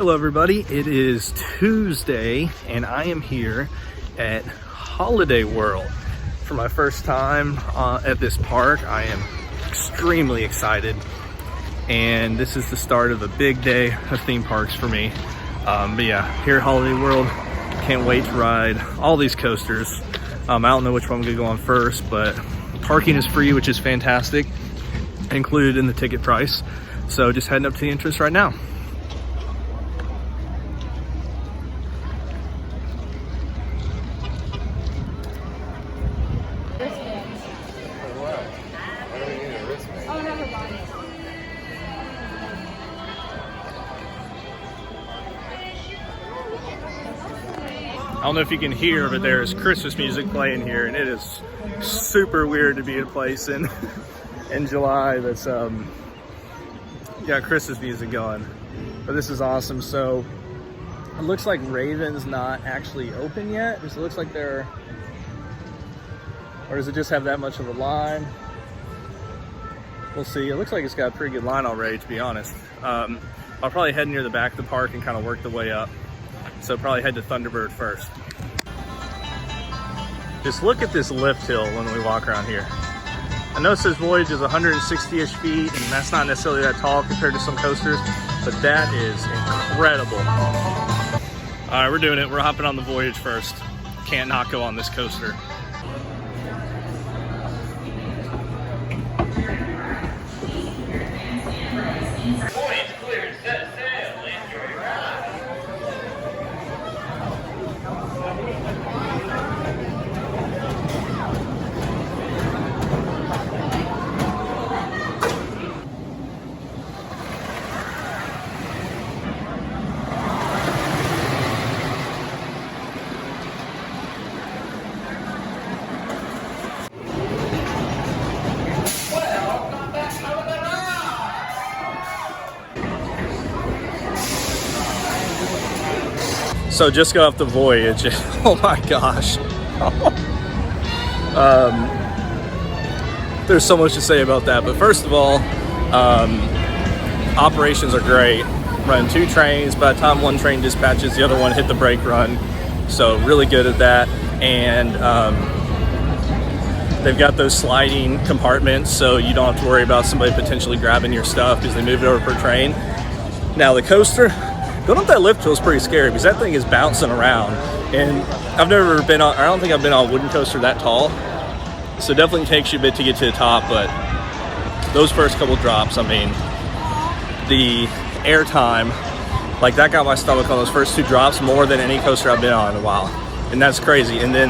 Hello everybody, it is Tuesday and I am here at Holiday World for my first time at this park. I am extremely excited and this is the start of a big day of theme parks for me. But yeah, here at Holiday World, can't wait to ride all these coasters. I don't know which one I'm gonna go on first, but parking is free, which is fantastic, included in the ticket price. So just heading up to the entrance right now. I don't know if you can hear, but there's Christmas music playing here, and it is super weird to be in a place in July that's got Christmas music going. But this is awesome. So it looks like Raven's not actually open yet. It looks like they're, or does it just have that much of a line? We'll see. It looks like it's got a pretty good line already, to be honest. I'll probably head near the back of the park and kind of work the way up. So probably head to Thunderbird first. Just look at this lift hill when we walk around here. I know it says Voyage is 160-ish feet, and that's not necessarily that tall compared to some coasters, but that is incredible. All right, we're doing it. We're hopping on the Voyage first. Can't not go on this coaster. So just got off the Voyage. Oh my gosh. There's so much to say about that. But first of all, operations are great. Run 2 trains. By the time one train dispatches, the other one hit the brake run. So really good at that. And they've got those sliding compartments, so you don't have to worry about somebody potentially grabbing your stuff because they moved it over per train. Now the coaster, going up that lift hill is pretty scary because that thing is bouncing around. And I've never been on, I don't think I've been on a wooden coaster that tall. So it definitely takes you a bit to get to the top, but those first couple drops, I mean, the air time, like that got my stomach on those first 2 drops more than any coaster I've been on in a while. And that's crazy. And then,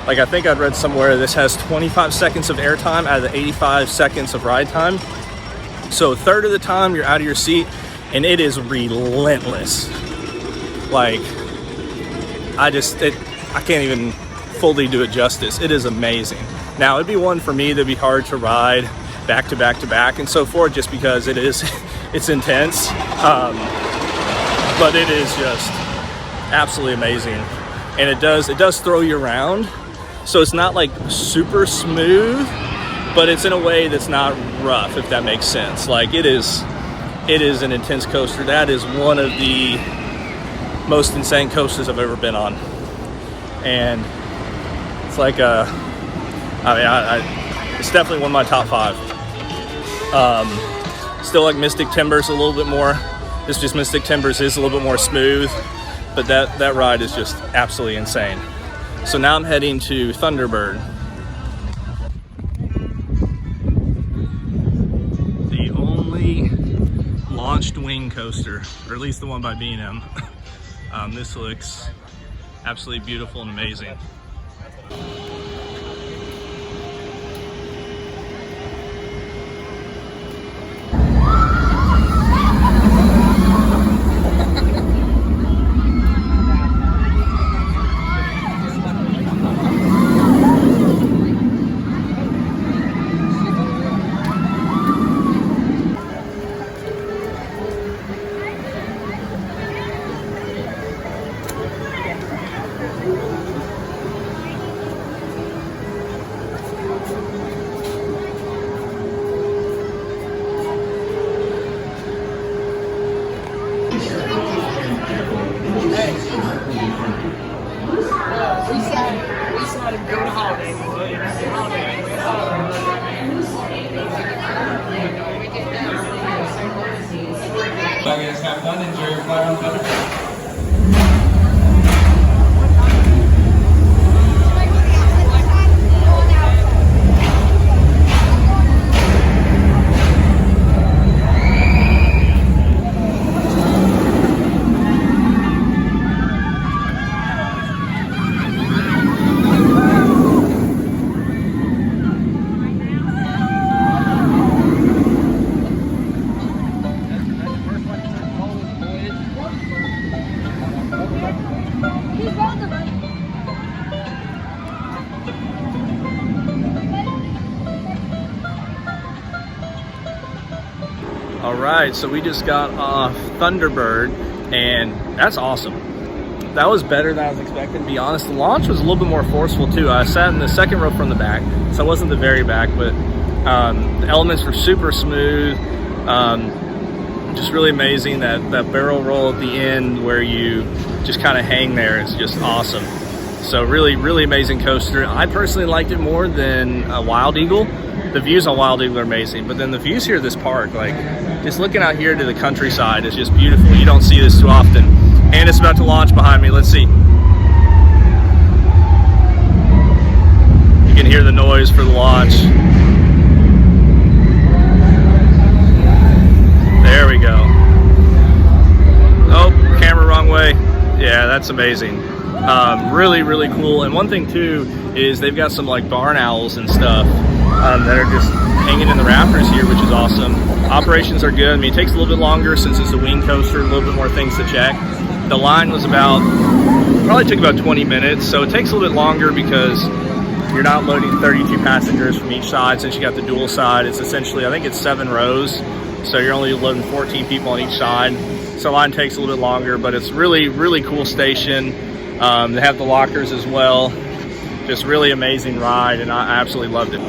like I think I'd read somewhere, this has 25 seconds of air time out of the 85 seconds of ride time. So a third of the time you're out of your seat, and it is relentless. Like, I can't even fully do it justice. It is amazing. Now, it'd be one for me that'd be hard to ride back to back to back and so forth, just because it's intense. But it is just absolutely amazing. And it does throw you around. So it's not like super smooth, but it's in a way that's not rough, if that makes sense. Like it is an intense coaster. That is one of the most insane coasters I've ever been on. And it's like it's definitely one of my top 5. Still like Mystic Timbers a little bit more. It's just Mystic Timbers is a little bit more smooth, but that ride is just absolutely insane. So now I'm heading to Thunderbird. The only launched wing coaster, or at least the one by B&M. This looks absolutely beautiful and amazing. Guys, have fun. Enjoy your flight on Thunderbird. All right, so we just got off Thunderbird, and that's awesome. That was better than I was expecting, to be honest. The launch was a little bit more forceful too. I sat in the second row from the back, so I wasn't the very back, but the elements were super smooth. Just really amazing. That barrel roll at the end where you just kind of hang there is just awesome. So really, really amazing coaster. I personally liked it more than Wild Eagle. The views on Wild Eagle are amazing, but then the views here at this park, like just looking out here to the countryside is just beautiful. You don't see this too often. And it's about to launch behind me. Let's see. You can hear the noise for the launch. There we go. Oh, camera wrong way. Yeah, that's amazing. Really, really cool. And one thing too is they've got some like barn owls and stuff that are just hanging in the rafters here, which is awesome. Operations are good. I mean, it takes a little bit longer since it's a wing coaster, a little bit more things to check. The line was probably took about 20 minutes, so it takes a little bit longer because you're not loading 32 passengers from each side. Since you got the dual side, it's essentially, I think it's 7 rows, so you're only loading 14 people on each side. So the line takes a little bit longer, but it's really, really cool station. They have the lockers as well. Just really amazing ride, and I absolutely loved it.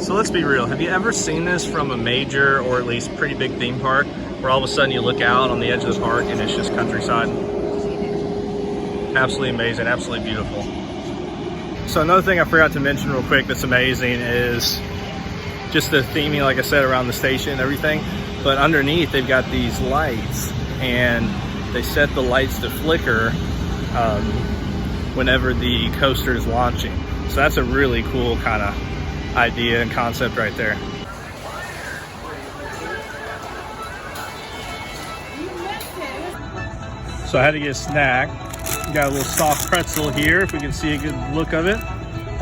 So let's be real, have you ever seen this from a major or at least pretty big theme park where all of a sudden you look out on the edge of the park and it's just countryside? Absolutely amazing, absolutely beautiful. So another thing I forgot to mention real quick that's amazing is just the theming, like I said, around the station and everything. But underneath they've got these lights, and they set the lights to flicker whenever the coaster is launching. So that's a really cool kind of idea and concept right there. So I had to get a snack. Got a little soft pretzel here, if we can see a good look of it.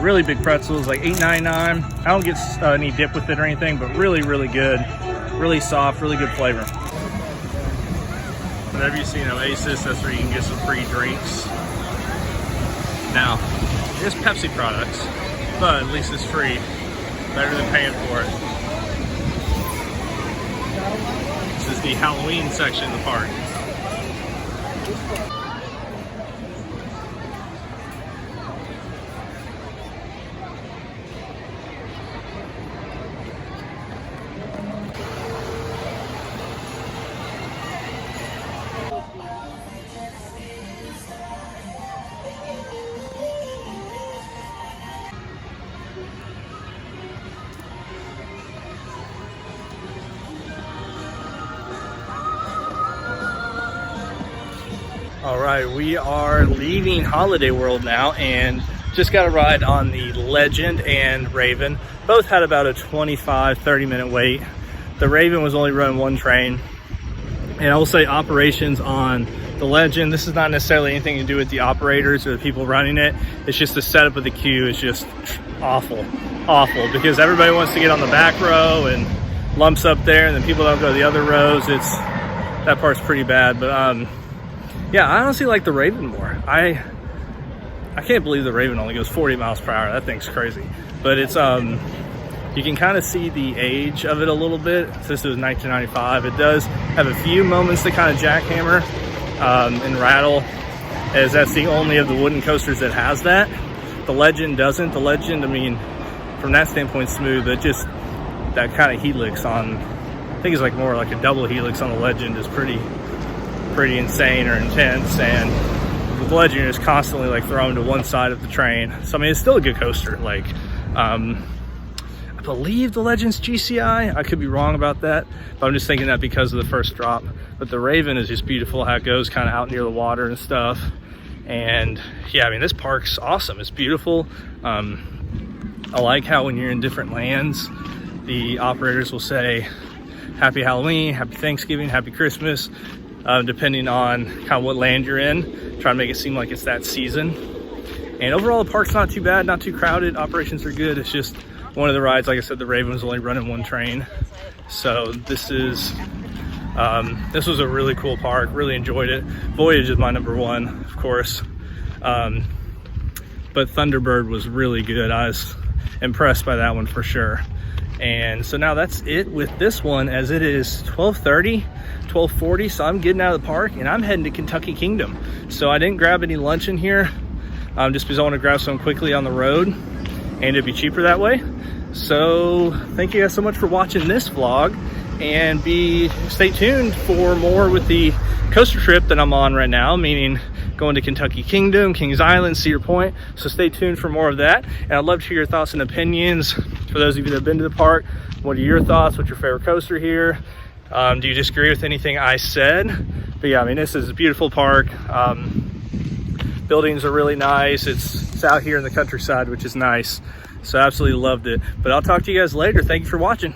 Really big pretzels, like $8.99. I don't get any dip with it or anything, but really, really good. Really soft, really good flavor. Whenever you see an Oasis, that's where you can get some free drinks. Now, there's Pepsi products, but at least it's free. Better than paying for it. This is the Halloween section of the park. All right, we are leaving Holiday World now and just got a ride on the Legend and Raven. Both had about a 25-30 minute wait. The Raven was only running one train. And I will say operations on the Legend, this is not necessarily anything to do with the operators or the people running it. It's just the setup of the queue is just awful, because everybody wants to get on the back row and lumps up there, and then people don't go to the other rows. That part's pretty bad, but yeah, I honestly like the Raven more. I can't believe the Raven only goes 40 miles per hour. That thing's crazy. But it's you can kind of see the age of it a little bit. Since it was 1995, it does have a few moments to kind of jackhammer and rattle, as that's the only of the wooden coasters that has that. The Legend doesn't. The Legend, I mean, from that standpoint, smooth. But just that kind of helix on, I think it's like more like a double helix on the Legend is pretty insane or intense. And with Legend, you're just constantly like thrown to one side of the train. So I mean, it's still a good coaster. Like, I believe the Legends GCI, I could be wrong about that, but I'm just thinking that because of the first drop. But the Raven is just beautiful, how it goes kind of out near the water and stuff. And yeah, I mean, this park's awesome. It's beautiful. I like how when you're in different lands, the operators will say Happy Halloween, Happy Thanksgiving, Happy Christmas, depending on kind of what land you're in, try to make it seem like it's that season. And overall, the park's not too bad, not too crowded. Operations are good. It's just one of the rides, like I said, the Raven was only running one train. So this was a really cool park, really enjoyed it. Voyage is my #1, of course. But Thunderbird was really good. I was impressed by that one for sure. And so now that's it with this one, as it is 12:30, 12:40. So I'm getting out of the park and I'm heading to Kentucky Kingdom. So I didn't grab any lunch in here, just because I want to grab some quickly on the road and it'd be cheaper that way. So thank you guys so much for watching this vlog, and stay tuned for more with the coaster trip that I'm on right now, meaning going to Kentucky Kingdom, Kings Island, Cedar Point. So stay tuned for more of that. And I'd love to hear your thoughts and opinions. For those of you that have been to the park, what are your thoughts? What's your favorite coaster here? Do you disagree with anything I said? But yeah, I mean, this is a beautiful park. Buildings are really nice. It's out here in the countryside, which is nice. So I absolutely loved it. But I'll talk to you guys later. Thank you for watching.